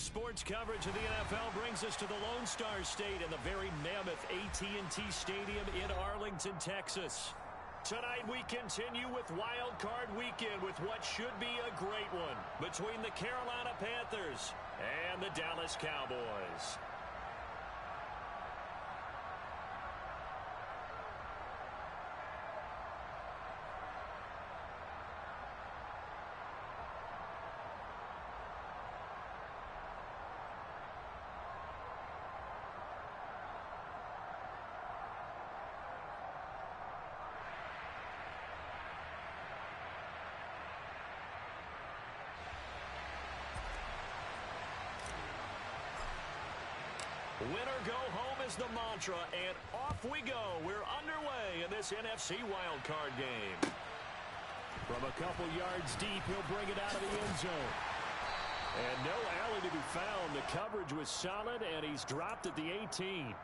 Sports coverage of the NFL brings us to the Lone Star State in the very mammoth AT&T Stadium in Arlington, Texas. Tonight we continue with Wild Card Weekend with what should be a great one between the Carolina Panthers and the Dallas Cowboys. Winner go home is the mantra, and off we go. We're underway in this NFC wildcard game. From a couple yards deep, he'll bring it out of the end zone. And no alley to be found. The coverage was solid, and he's dropped at the 18.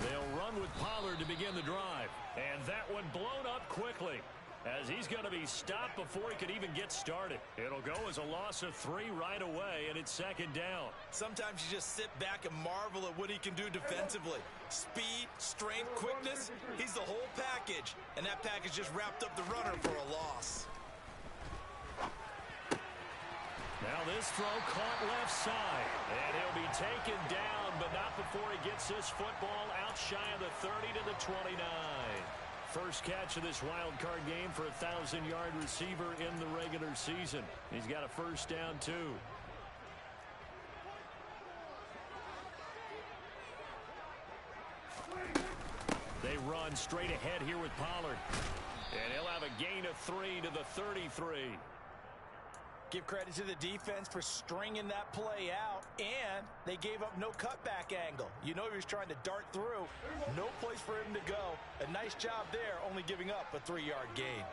They'll run with Pollard to begin the drive. And that one blown up quickly, as he's going to be stopped before he could even get started. It'll go as a loss of 3 right away, and it's second down. Sometimes you just sit back and marvel at what he can do defensively. Speed, strength, quickness, he's the whole package. And that package just wrapped up the runner for a loss. Now this throw caught left side, and he'll be taken down, but not before he gets this football out shy of the 30 to the 29. First catch of this wild card game for a 1,000-yard receiver in the regular season. He's got a first down, too. They run straight ahead here with Pollard, and he'll have a gain of 3 to the 33. Give credit to the defense for stringing that play out, and they gave up no cutback angle. You know he was trying to dart through. No place for him to go. A nice job there, only giving up a 3-yard gain.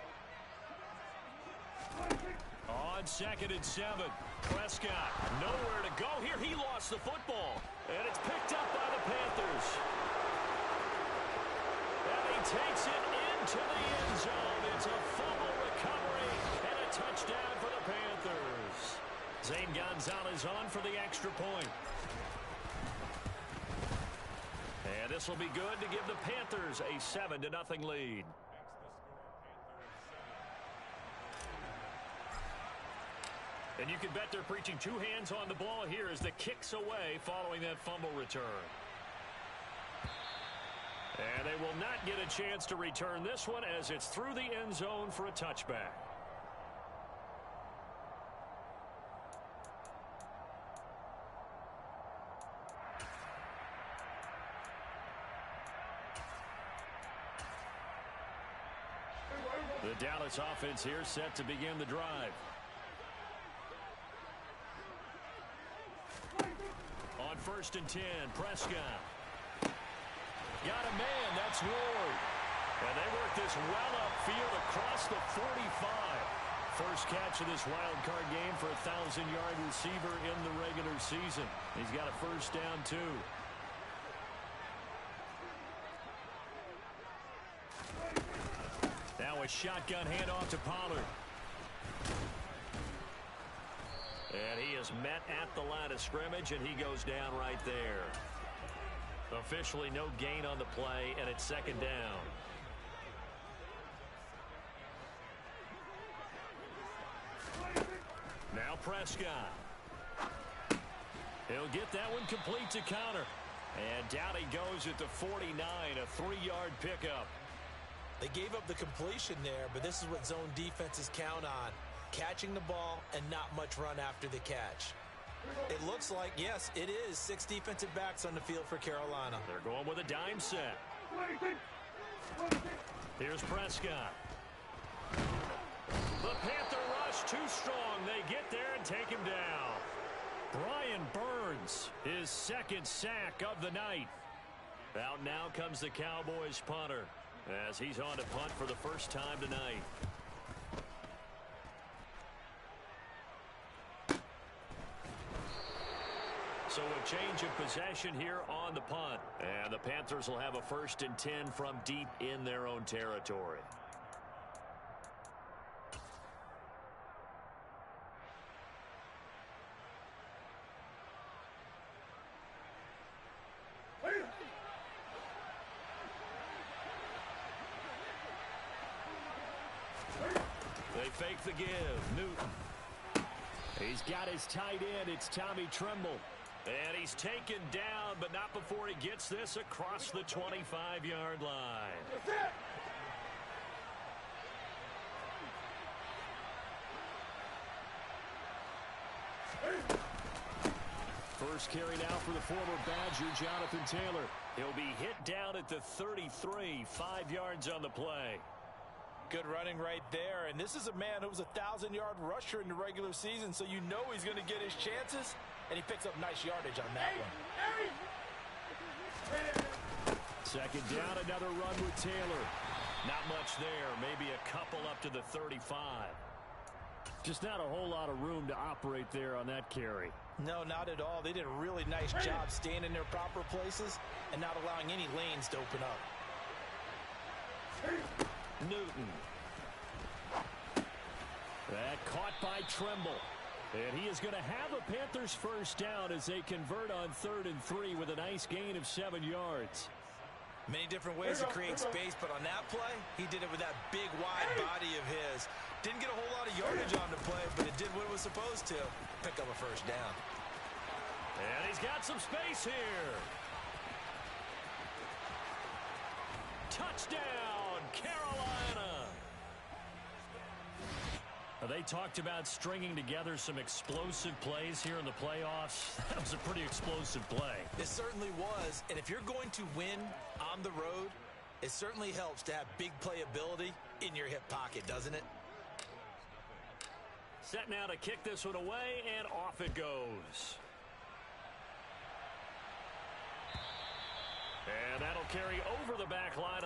On 2nd and 7, Prescott nowhere to go here. He lost the football, and it's picked up by the Panthers. And he takes it into the end zone. It's a fumble recovery and a touchdown for the Panthers. Zane Gonzalez on for the extra point. And this will be good to give the Panthers a 7-0 lead. And you can bet they're preaching 2 hands on the ball here as the kick's away following that fumble return. And they will not get a chance to return this one as it's through the end zone for a touchback. The Dallas offense here set to begin the drive. On 1st and 10, Prescott. Got a man, that's Ward. And they work this well upfield across the 45. First catch of this wild card game for a 1,000-yard receiver in the regular season. He's got a first down, too. Now a shotgun handoff to Pollard. And he is met at the line of scrimmage, and he goes down right there. Officially no gain on the play, and it's second down. Now Prescott. He'll get that one complete to counter. And down he goes at the 49, a 3-yard pickup. They gave up the completion there, but this is what zone defenses count on. Catching the ball and not much run after the catch. It looks like, yes, it is 6 defensive backs on the field for Carolina. They're going with a dime set. Here's Prescott. The Panther rush too strong. They get there and take him down. Brian Burns, his 2nd sack of the night. Out now comes the Cowboys punter. as he's on to punt for the first time tonight. So a change of possession here on the punt. And the Panthers will have a 1st and 10 from deep in their own territory. They fake the give. Newton. He's got his tight end. It's Tommy Tremble. And he's taken down, but not before he gets this across the 25-yard line. First carry now for the former Badger, Jonathan Taylor. He'll be hit down at the 33, 5 yards on the play. Good running right there, and this is a man who was a 1,000-yard rusher in the regular season, so you know he's going to get his chances, and he picks up nice yardage on that one. Second down, another run with Taylor. Not much there, maybe a couple up to the 35. Just not a whole lot of room to operate there on that carry. No, not at all. They did a really nice job staying in their proper places and not allowing any lanes to open up. Newton. That caught by Tremble. And he is going to have a Panthers first down as they convert on 3rd and 3 with a nice gain of 7 yards. Many different ways to create space, but on that play, he did it with that big, wide body of his. Didn't get a whole lot of yardage on the play, but it did what it was supposed to. Pick up a first down. And he's got some space here. Touchdown, Carolina. They talked about stringing together some explosive plays here in the playoffs. That was a pretty explosive play. It certainly was, and if you're going to win on the road, it certainly helps to have big playability in your hip pocket, doesn't it? Set now to kick this one away, and off it goes. And that'll carry over the back line.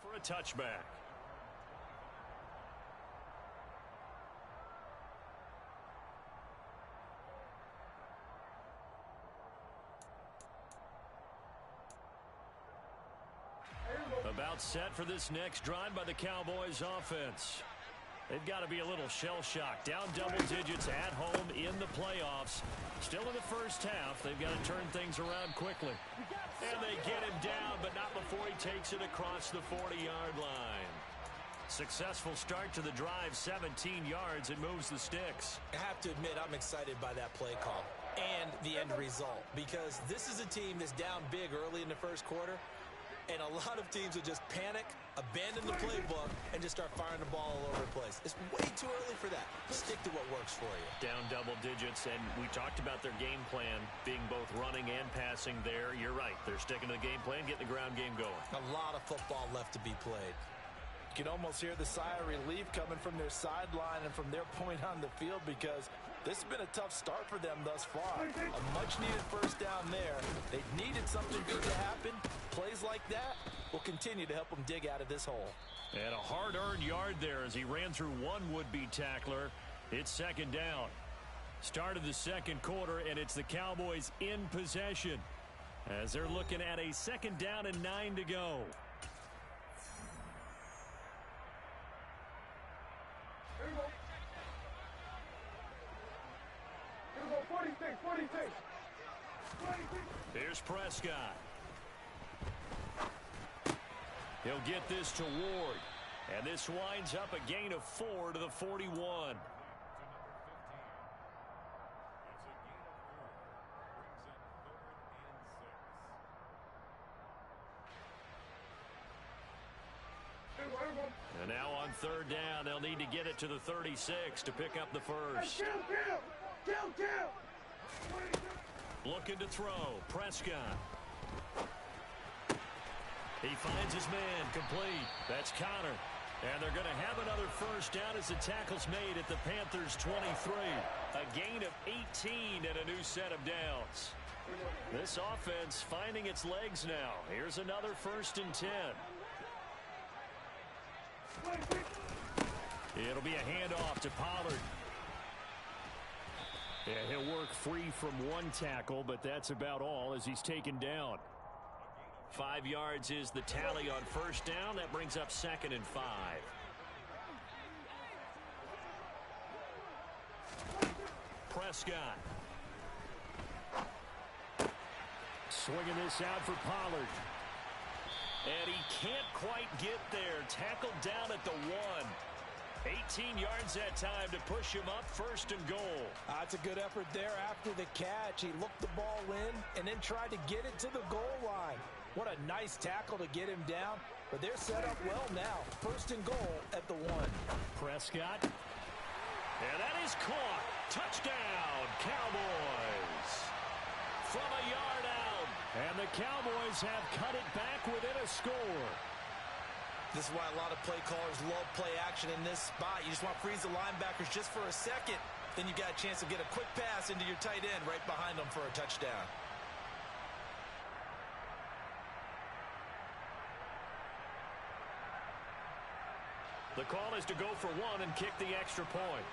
For a touchback. About set for this next drive by the Cowboys offense. They've got to be a little shell-shocked. Down double digits at home in the playoffs. Still in the first half. They've got to turn things around quickly. And they get him down, but not before he takes it across the 40-yard line. Successful start to the drive, 17 yards. It moves the sticks. I have to admit, I'm excited by that play call and the end result, because this is a team that's down big early in the first quarter, and a lot of teams will just panic, abandon the playbook, and just start firing the ball all over the place. It's way too early for that. Stick to what works for you. Down double digits, and we talked about their game plan being both running and passing there. You're right. They're sticking to the game plan, getting the ground game going. A lot of football left to be played. You can almost hear the sigh of relief coming from their sideline and from their point on the field, because this has been a tough start for them thus far. A much-needed first down there. They needed something good to happen. Plays like that will continue to help them dig out of this hole. And a hard-earned yard there as he ran through one would-be tackler. It's second down. Start of the second quarter, and it's the Cowboys in possession as they're looking at a second down and 9 to go. Here we go. Here we go. 46, 46. 46. Here's Prescott. He'll get this to Ward. And this winds up a gain of 4 to the 41. And now on third down, they'll need to get it to the 36 to pick up the first. Looking to throw. Prescott. He finds his man complete. That's Connor. And they're going to have another first down as the tackle's made at the Panthers' 23. A gain of 18 and a new set of downs. This offense finding its legs now. Here's another 1st and 10. It'll be a handoff to Pollard. Yeah, he'll work free from one tackle, but that's about all as he's taken down. 5 yards is the tally on first down. That brings up 2nd and 5. Prescott. Swinging this out for Pollard. And he can't quite get there. Tackled down at the 1. 18 yards that time to push him up 1st and goal. That's a good effort there after the catch. He looked the ball in and then tried to get it to the goal line. What a nice tackle to get him down. But they're set up well now. 1st and goal at the 1. Prescott. And that is caught. Touchdown, Cowboys. From a yard out. And the Cowboys have cut it back within a score. This is why a lot of play callers love play action in this spot. You just want to freeze the linebackers just for a second. Then you got a chance to get a quick pass into your tight end right behind them for a touchdown. The call is to go for 1 and kick the extra point.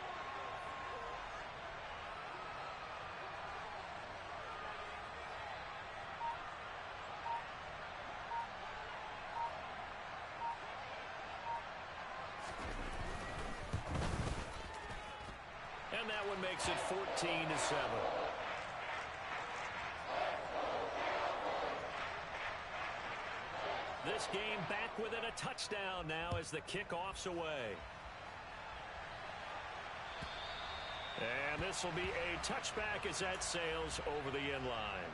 And that one makes it 14-7. This game back within a touchdown now as the kickoff's away. And this will be a touchback as that sails over the end line.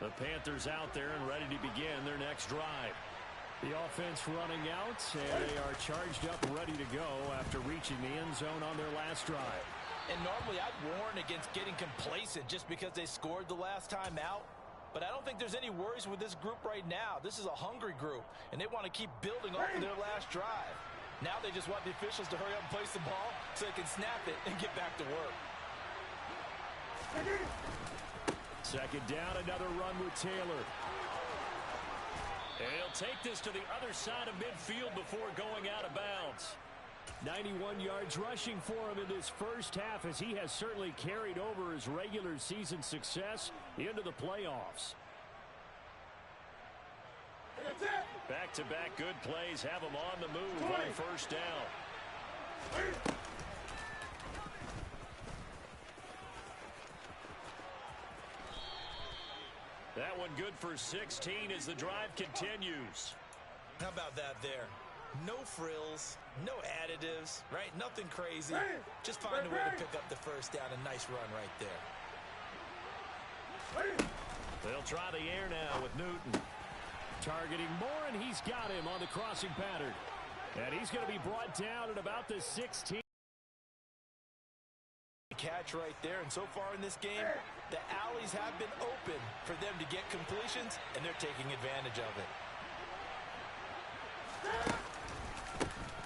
The Panthers out there and ready to begin their next drive. The offense running out, and they are charged up ready to go after reaching the end zone on their last drive. And normally I'd warn against getting complacent just because they scored the last time out. But I don't think there's any worries with this group right now. This is a hungry group, and they want to keep building off of their last drive. Now they just want the officials to hurry up and place the ball so they can snap it and get back to work. Second down, another run with Taylor. And he'll take this to the other side of midfield before going out of bounds. 91 yards rushing for him in this first half as he has certainly carried over his regular season success into the playoffs. Back-to-back good plays have him on the move on first down. That one good for 16 as the drive continues. How about that there? No frills, no additives, right? Nothing crazy. Just find a way to pick up the first down. A nice run right there. They'll try the air now with Newton. Targeting Moore, and he's got him on the crossing pattern. And he's going to be brought down at about the 16. catch right there. And so far in this game, the alleys have been open for them to get completions, and they're taking advantage of it.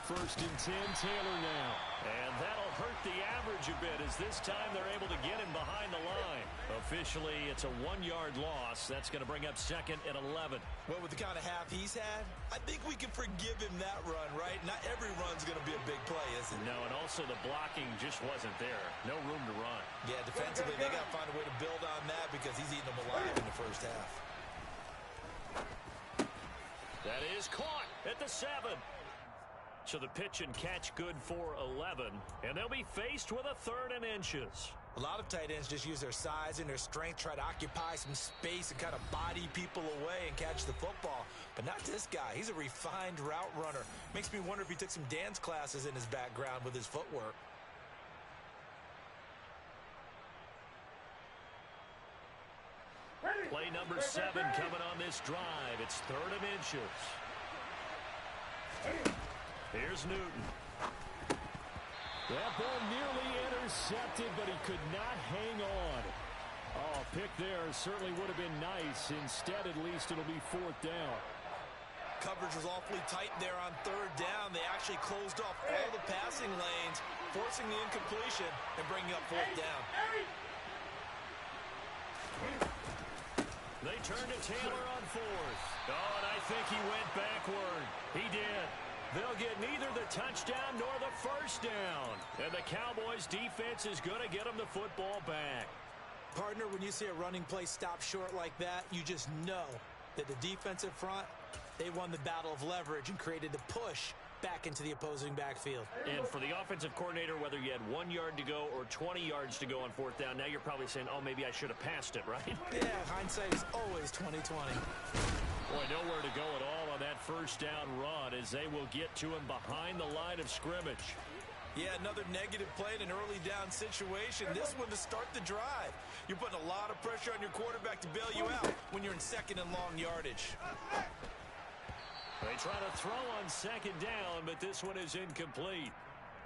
First and 10, Taylor now. And that'll hurt the average a bit as this time they're able to get him behind the line. Officially, it's a 1-yard loss. That's going to bring up second and 11. Well, with the kind of half he's had, I think we can forgive him that run, right? Not every run's going to be a big play, is it? No, and also the blocking just wasn't there. No room to run. Yeah, defensively, they got to find a way to build on that because he's eating them alive in the first half. That is caught at the 7. So the pitch and catch good for 11, and they'll be faced with a 3rd and inches. A lot of tight ends just use their size and their strength, try to occupy some space and kind of body people away and catch the football. But not this guy. He's a refined route runner. Makes me wonder if he took some dance classes in his background with his footwork. Play number 7 coming on this drive. It's 3rd and inches. Here's Newton. That ball nearly intercepted, but he could not hang on. Oh, pick there certainly would have been nice. Instead, at least, it'll be 4th down. Coverage was awfully tight there on 3rd down. They actually closed off all the passing lanes, forcing the incompletion and bringing up 4th down. They turn to Taylor on 4th. Oh, and I think he went backward. He did. They'll get neither the touchdown nor the first down. And the Cowboys' defense is going to get them the football back. Partner, when you see a running play stop short like that, you just know that the defensive front, they won the battle of leverage and created the push back into the opposing backfield. And for the offensive coordinator, whether you had 1 yard to go or 20 yards to go on 4th down, now you're probably saying, oh, maybe I should have passed it, right? Yeah, hindsight is always 20/20. Boy, nowhere to go at all on that first down run as they will get to him behind the line of scrimmage. Yeah, another negative play in an early down situation. This one to start the drive. You're putting a lot of pressure on your quarterback to bail you out when you're in 2nd and long yardage. They try to throw on 2nd down, but this one is incomplete.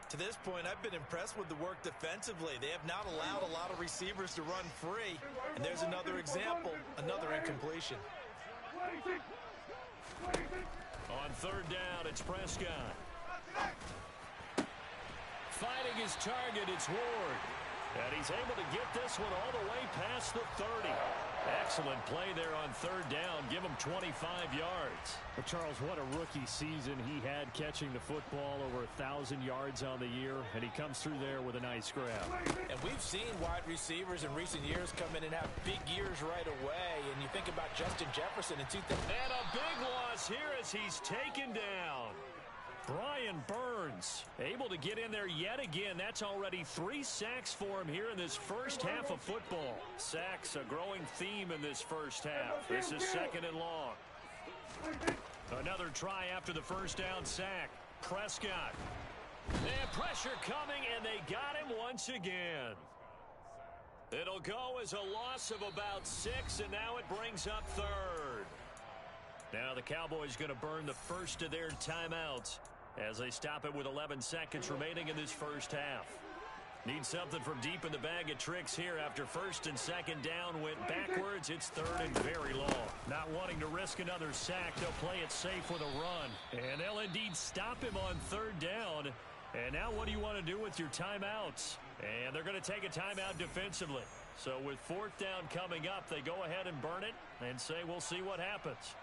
To this point, I've been impressed with the work defensively. They have not allowed a lot of receivers to run free. And there's another example, another incompletion. On 3rd down, it's Prescott. Fighting his target, it's Ward. And he's able to get this one all the way past the 30. Excellent play there on 3rd down. Give him 25 yards. Well, Charles, what a rookie season he had catching the football, over 1,000 yards on the year, and he comes through there with a nice grab. And we've seen wide receivers in recent years come in and have big years right away. And you think about Justin Jefferson in 2000. And a big loss here as he's taken down. Brian Burns able to get in there yet again. That's already 3 sacks for him here in this first half of football. Sacks, a growing theme in this first half. This is 2nd and long. Another try after the first down sack. Prescott. And pressure coming, and they got him once again. It'll go as a loss of about 6, and now it brings up 3rd. Now the Cowboys going to burn the first of their timeouts as they stop it with 11 seconds remaining in this first half. Need something from deep in the bag of tricks here after 1st and 2nd down went backwards. It's 3rd and very long. Not wanting to risk another sack, they'll play it safe with a run. And they'll indeed stop him on 3rd down. And now what do you want to do with your timeouts? And they're going to take a timeout defensively. So with 4th down coming up, they go ahead and burn it and say we'll see what happens.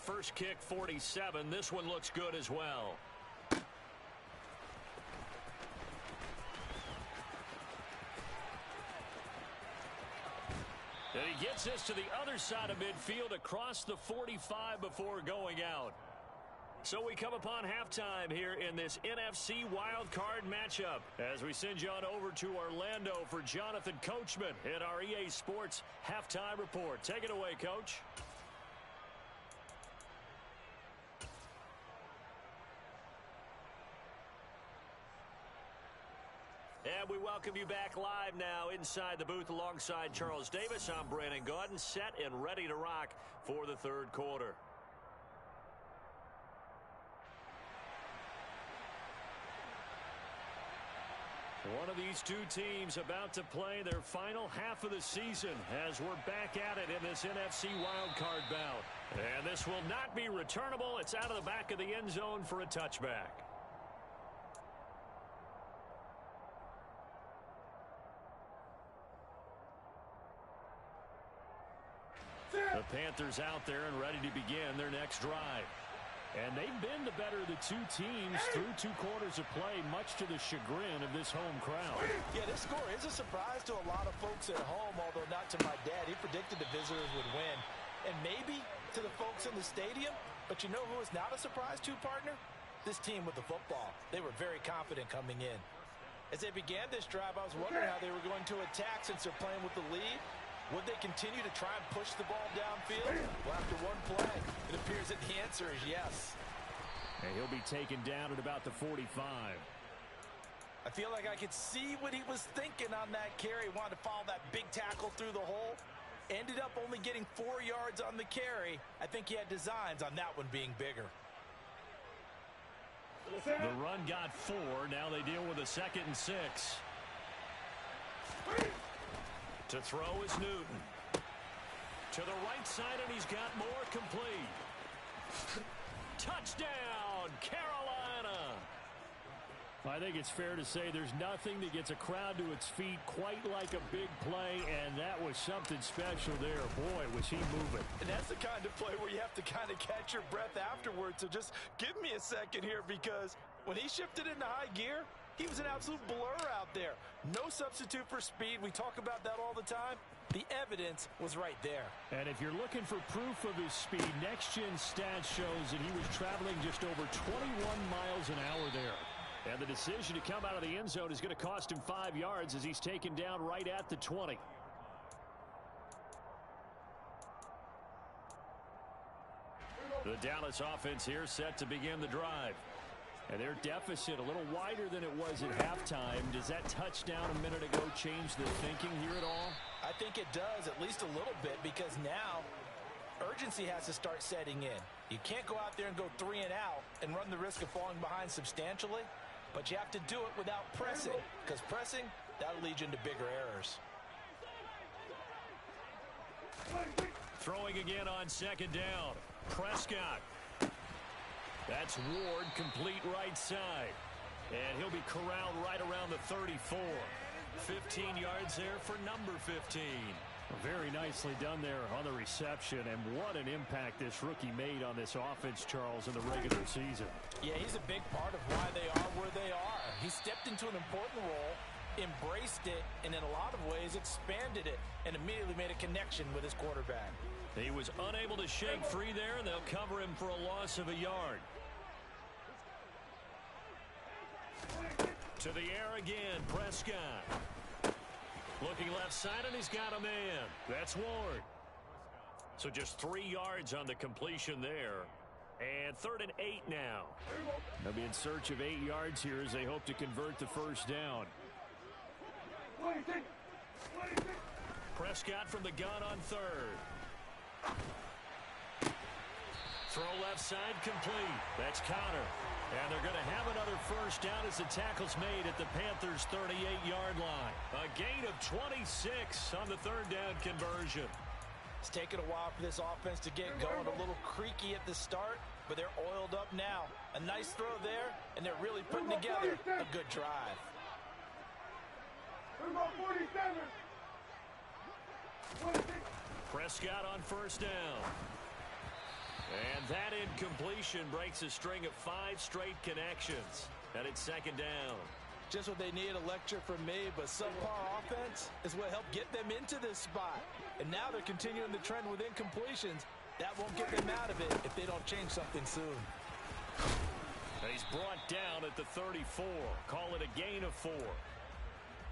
First kick, 47. This one looks good as well. And he gets this to the other side of midfield across the 45 before going out. So we come upon halftime here in this NFC wildcard matchup as we send you on over to Orlando for Jonathan Coachman in our EA Sports Halftime Report. Take it away, Coach. And we welcome you back live now inside the booth alongside Charles Davis. I'm Brandon Gaudin, set and ready to rock for the 3rd quarter. One of these two teams about to play their final half of the season as we're back at it in this NFC wildcard bout. And this will not be returnable. It's out of the back of the end zone for a touchback. The Panthers out there and ready to begin their next drive. And they've been the better of the two teams through 2 quarters of play, much to the chagrin of this home crowd. Yeah, this score is a surprise to a lot of folks at home, although not to my dad. He predicted the visitors would win. And maybe to the folks in the stadium, but you know who is not a surprise to, partner? This team with the football. They were very confident coming in. As they began this drive, I was wondering how they were going to attack since they're playing with the lead. Would they continue to try and push the ball downfield? Well, after one play, it appears that the answer is yes. And he'll be taken down at about the 45. I feel like I could see what he was thinking on that carry. He wanted to follow that big tackle through the hole. Ended up only getting 4 yards on the carry. I think he had designs on that one being bigger. The run got 4. Now they deal with a 2nd and 6. To throw is Newton. To the right side, and he's got more complete. Touchdown, Carolina! I think it's fair to say there's nothing that gets a crowd to its feet quite like a big play, and that was something special there. Boy, was he moving. And that's the kind of play where you have to kind of catch your breath afterwards. So just give me a second here, because when he shifted into high gear, he was an absolute blur out there. No substitute for speed. We talk about that all the time. The evidence was right there. And if you're looking for proof of his speed, Next Gen Stats shows that he was traveling just over 21 miles an hour there. And the decision to come out of the end zone is going to cost him 5 yards as he's taken down right at the 20. The Dallas offense here set to begin the drive. And their deficit a little wider than it was at halftime. Does that touchdown a minute ago change the thinking here at all? I think it does, at least a little bit, because now urgency has to start setting in. You can't go out there and go 3 and out and run the risk of falling behind substantially, but you have to do it without pressing, because pressing, that'll lead you into bigger errors. Throwing again on 2nd down. Prescott. That's Ward, complete right side. And he'll be corralled right around the 34. 15 yards there for number 15. Very nicely done there on the reception, and what an impact this rookie made on this offense, Charles, in the regular season. Yeah, he's a big part of why they are where they are. He stepped into an important role, embraced it, and in a lot of ways expanded it, and immediately made a connection with his quarterback. He was unable to shake free there, and they'll cover him for a loss of a yard. To the air again, Prescott. Looking left side, and he's got a man. That's Ward. So just 3 yards on the completion there. And 3rd and 8 now. They'll be in search of 8 yards here as they hope to convert the first down. Prescott from the gun on 3rd. Throw left side complete. That's Connor. And they're going to have another first down as the tackle's made at the Panthers' 38-yard line. A gain of 26 on the 3rd down conversion. It's taken a while for this offense to get going, a little creaky at the start, but they're oiled up now. A nice throw there, and they're really putting together a good drive. Prescott on first down. And that incompletion breaks a string of 5 straight connections. And it's 2nd down. Just what they need, a lecture from me, but subpar offense is what helped get them into this spot. And now they're continuing the trend with incompletions. That won't get them out of it if they don't change something soon. And he's brought down at the 34. Call it a gain of 4.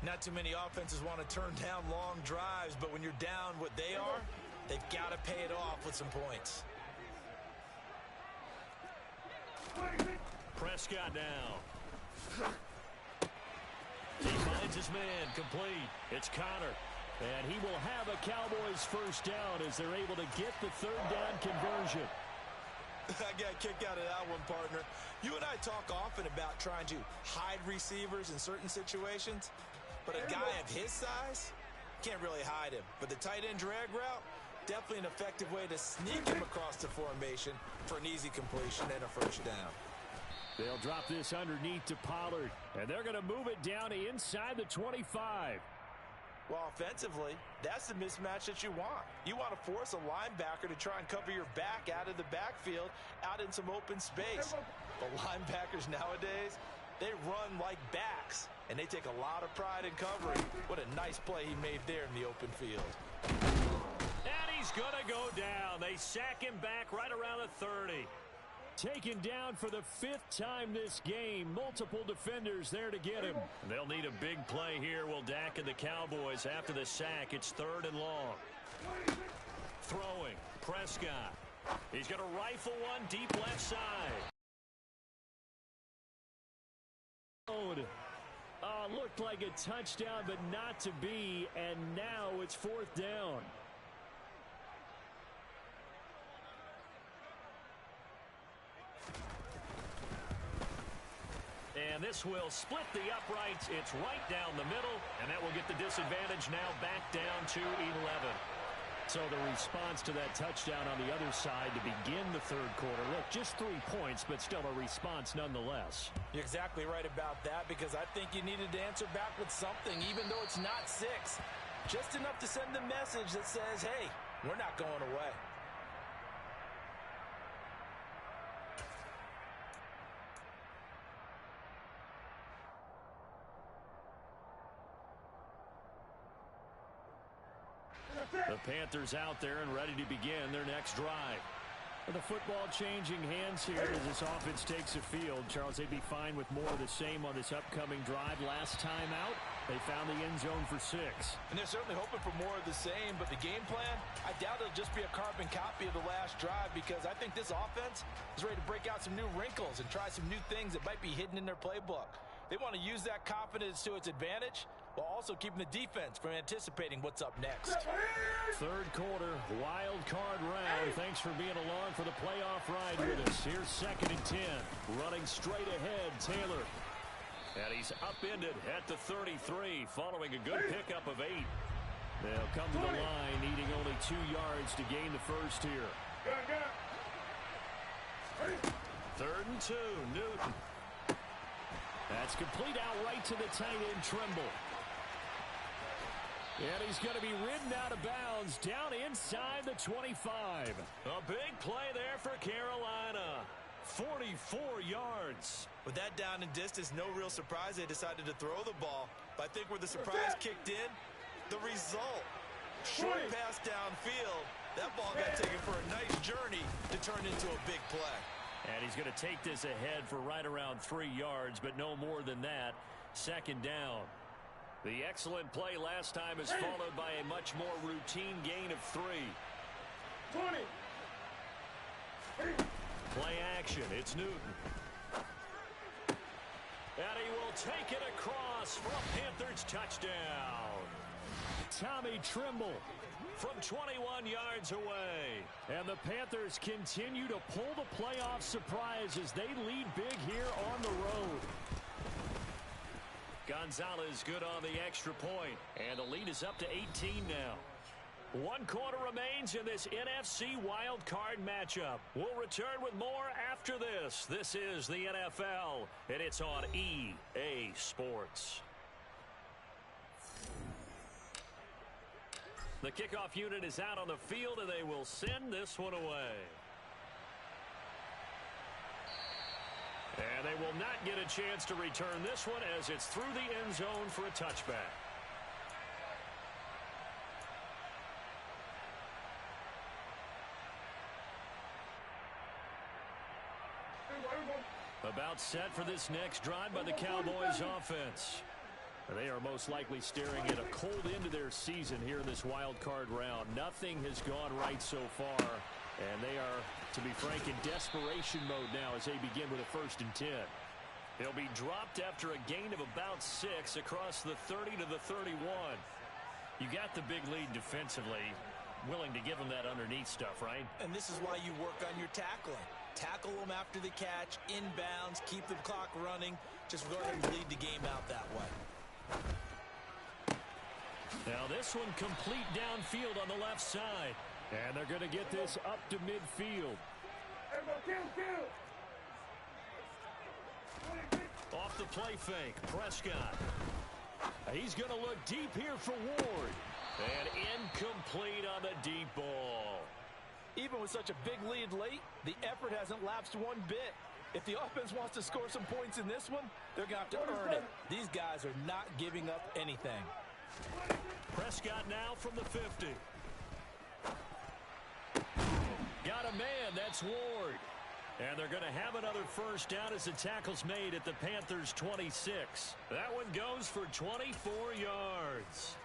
Not too many offenses want to turn down long drives, but when you're down what they are, they've got to pay it off with some points. Prescott now. He finds his man complete. It's Connor. And he will have a Cowboys first down as they're able to get the 3rd down conversion. I got a kick out of that one, partner. You and I talk often about trying to hide receivers in certain situations, but a guy of his size can't really hide him. But the tight end drag route, definitely an effective way to sneak him across the formation for an easy completion and a first down. They'll drop this underneath to Pollard, and they're going to move it down to inside the 25. Well, offensively, that's the mismatch that you want. You want to force a linebacker to try and cover your back out of the backfield, out in some open space. But linebackers nowadays, they run like backs, and they take a lot of pride in covering. What a nice play he made there in the open field. And he's going to go down. They sack him back right around the 30. Taken down for the 5th time this game. Multiple defenders there to get him. They'll need a big play here, will Dak and the Cowboys. After the sack, it's 3rd and long. Throwing, Prescott. He's going to rifle one deep left side. Looked like a touchdown, but not to be, and now it's 4th down. And this will split the uprights. It's right down the middle, and that will get the disadvantage now back down to 11. So the response to that touchdown on the other side to begin the 3rd quarter. Look, just 3 points, but still a response nonetheless. You're exactly right about that, because I think you needed to answer back with something, even though it's not 6. Just enough to send a message that says, hey, we're not going away. The Panthers out there and ready to begin their next drive. The football changing hands here as this offense takes the field. Charles, they'd be fine with more of the same on this upcoming drive. Last time out, they found the end zone for 6. And they're certainly hoping for more of the same, but the game plan, I doubt it'll just be a carbon copy of the last drive, because I think this offense is ready to break out some new wrinkles and try some new things that might be hidden in their playbook. They want to use that confidence to its advantage, while also keeping the defense from anticipating what's up next. 3rd quarter, wild card round. Thanks for being along for the playoff ride with us. Here's 2nd and 10. Running straight ahead, Taylor. And he's upended at the 33, following a good pickup of 8. They'll come to the line, needing only 2 yards to gain the first here. 3rd and 2, Newton. That's complete outright to the tight end, Trimble. And he's going to be ridden out of bounds down inside the 25. A big play there for Carolina. 44 yards. With that down and distance, no real surprise they decided to throw the ball. But I think where the surprise kicked in, the result. Short pass downfield. That ball got taken for a nice journey to turn into a big play. And he's going to take this ahead for right around 3 yards, but no more than that. 2nd down. The excellent play last time is followed by a much more routine gain of 3. 20. Play action. It's Newton. And he will take it across for a Panthers touchdown. Tommy Trimble from 21 yards away. And the Panthers continue to pull the playoff surprise as they lead big here on the road. Gonzalez good on the extra point. And the lead is up to 18 now. 1 quarter remains in this NFC wild card matchup. We'll return with more after this. This is the NFL, and it's on EA Sports. The kickoff unit is out on the field, and they will send this one away. And they will not get a chance to return this one as it's through the end zone for a touchback. About set for this next drive by the Cowboys offense. They are most likely staring at a cold end to their season here in this wild card round. Nothing has gone right so far, and they are, to be frank, in desperation mode now as they begin with a 1st and 10. They'll be dropped after a gain of about 6 across the 30 to the 31. You got the big lead defensively, willing to give them that underneath stuff, right? And this is why you work on your tackling. Tackle them after the catch, inbounds, keep the clock running. Just go ahead and lead the game out that way. Now this one complete downfield on the left side. And they're going to get this up to midfield. Off the play fake, Prescott. He's going to look deep here for Ward. And incomplete on the deep ball. Even with such a big lead late, the effort hasn't lapsed one bit. If the offense wants to score some points in this one, they're going to have to earn it. These guys are not giving up anything. Prescott now from the 50. Got a man, that's Ward. And they're going to have another first down as the tackle's made at the Panthers' 26. That one goes for 24 yards.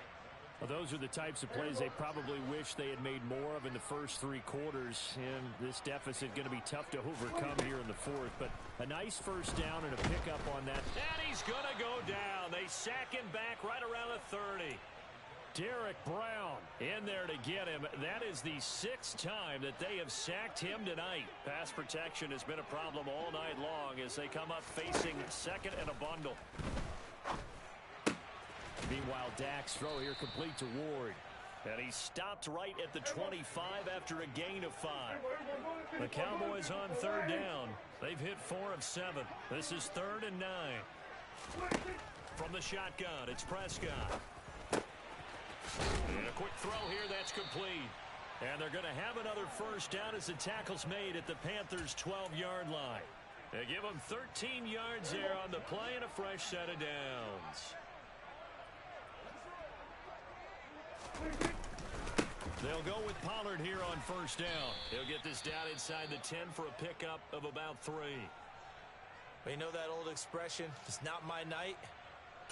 Well, those are the types of plays they probably wish they had made more of in the first 3 quarters. And this deficit going to be tough to overcome here in the fourth. But a nice first down and a pickup on that. And he's going to go down. They sack him back right around the 30. Derek Brown in there to get him. That is the 6th time that they have sacked him tonight. Pass protection has been a problem all night long as they come up facing second and a bundle. Meanwhile, Dak's throw here complete to Ward. And he stopped right at the 25 after a gain of 5. The Cowboys on 3rd down. They've hit 4 of 7. This is 3rd and 9. From the shotgun, it's Prescott. And a quick throw here, that's complete. And they're going to have another first down as the tackle's made at the Panthers' 12-yard line. They give them 13 yards there on the play and a fresh set of downs. They'll go with Pollard here on first down. He'll get this down inside the 10 for a pickup of about 3. We know that old expression, it's not my night.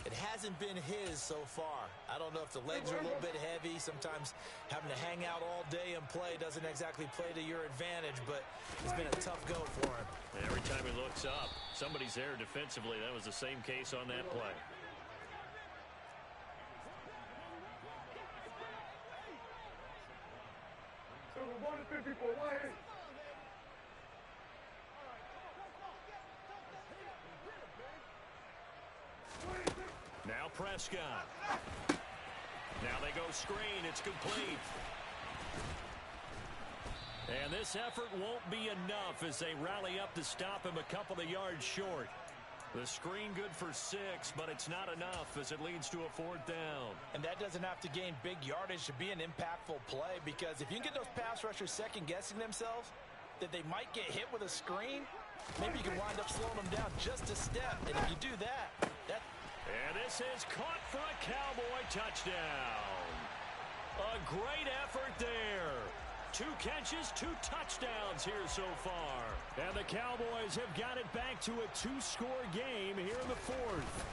It hasn't been his so far. I don't know if the legs are a little bit heavy. Sometimes having to hang out all day and play doesn't exactly play to your advantage, but it's been a tough go for him. Every time he looks up, somebody's there defensively. That was the same case on that play. Now Prescott. Now they go screen. It's complete. And this effort won't be enough as they rally up to stop him a couple of yards short. The screen good for 6, but it's not enough as it leads to a 4th down. And that doesn't have to gain big yardage to be an impactful play, because if you can get those pass rushers second-guessing themselves that they might get hit with a screen, maybe you can wind up slowing them down just a step. And if you do that, And this is caught for a Cowboy touchdown. A great effort there. 2 catches, 2 touchdowns here so far. And the Cowboys have got it back to a 2-score game here in the 4th.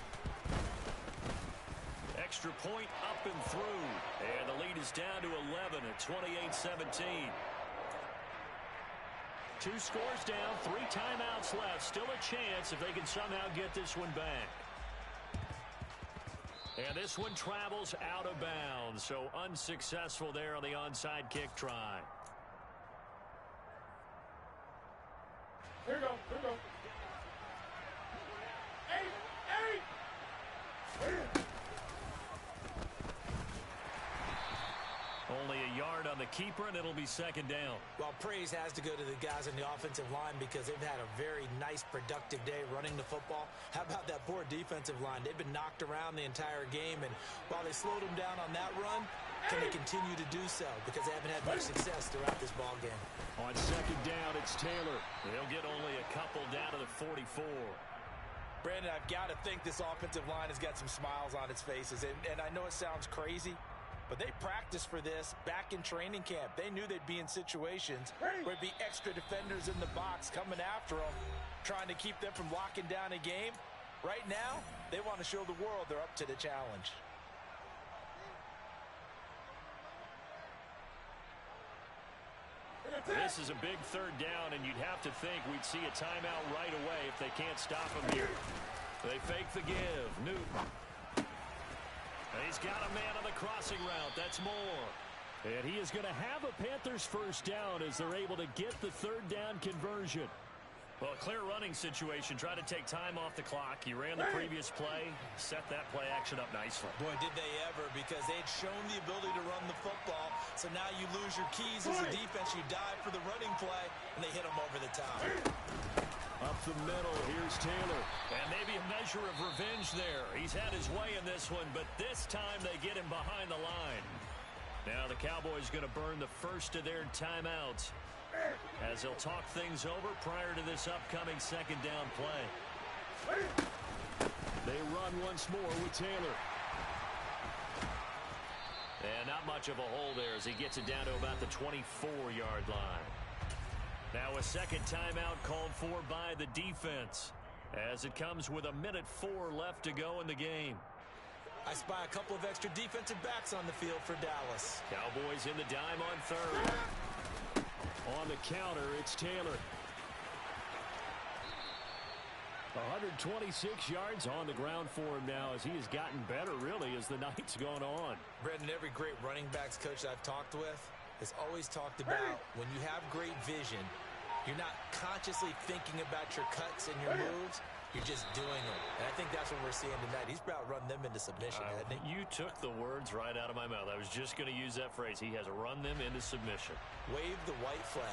Extra point up and through. And the lead is down to 11 at 28-17. 2 scores down, 3 timeouts left. Still a chance if they can somehow get this one back. And this one travels out of bounds, so unsuccessful there on the onside kick try. Here we go. Here we go. 8. Only a yard on the keeper, and it'll be 2nd down. well, praise has to go to the guys on the offensive line because they've had a very nice, productive day running the football. How about that poor defensive line? They've been knocked around the entire game, and while they slowed them down on that run, can they continue to do so? Because they haven't had much success throughout this ball game. On 2nd down, it's Taylor. They'll get only a couple down to the 44. Brandon, I've got to think this offensive line has got some smiles on its faces. And I know it sounds crazy, but they practiced for this back in training camp. They knew they'd be in situations where it'd be extra defenders in the box coming after them, trying to keep them from locking down a game. Right now, they want to show the world they're up to the challenge. This is a big 3rd down, and you'd have to think we'd see a timeout right away if they can't stop him here. They fake the give. Newton. He's got a man on the crossing route. That's Moore. And he is going to have a Panthers first down as they're able to get the third down conversion. Well, a clear running situation. Try to take time off the clock. He ran the previous play, set that play action up nicely. Boy, did they ever, because they had shown the ability to run the football. So now you lose your keys as a defense. You dive for the running play, and they hit him over the top. Up the middle, here's Taylor. And maybe a measure of revenge there. He's had his way in this one, but this time they get him behind the line. Now the Cowboys going to burn the first of their timeouts as they'll talk things over prior to this upcoming second down play. They run once more with Taylor. And not much of a hole there as he gets it down to about the 24-yard line. Now a second timeout called for by the defense as it comes with 1:04 left to go in the game. I spy a couple of extra defensive backs on the field for Dallas. Cowboys in the dime on third. On the counter, it's Taylor. 126 yards on the ground for him now as he has gotten better, really, as the night's gone on. Brendan, every great running backs coach I've talked with has always talked about when you have great vision, you're not consciously thinking about your cuts and your moves. You're just doing it. And I think that's what we're seeing tonight. He's about run them into submission, hasn't he? You took the words right out of my mouth. I was just going to use that phrase. He has run them into submission. Wave the white flag.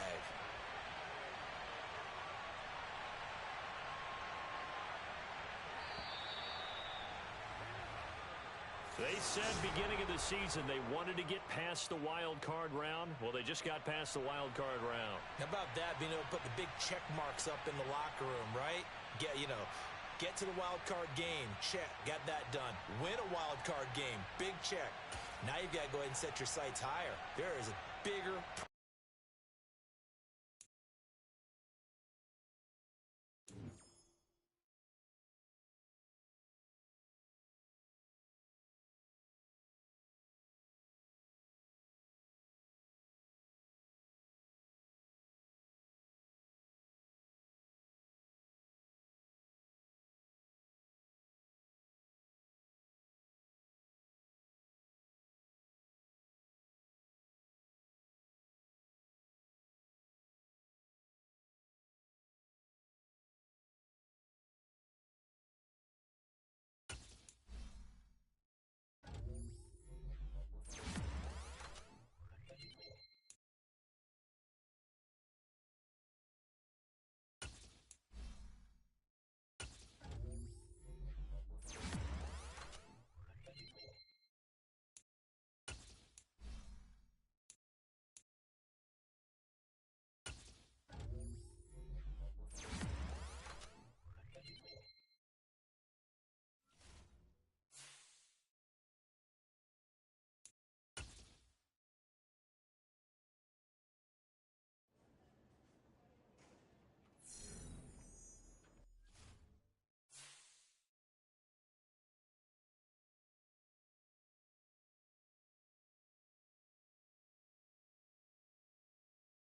They said beginning of the season they wanted to get past the wild card round. Well, they just got past the wild card round. How about that, being able to put the big check marks up in the locker room, right? Get to the wild card game. Check. Got that done. Win a wild card game. Big check. Now you've got to go ahead and set your sights higher. There is a bigger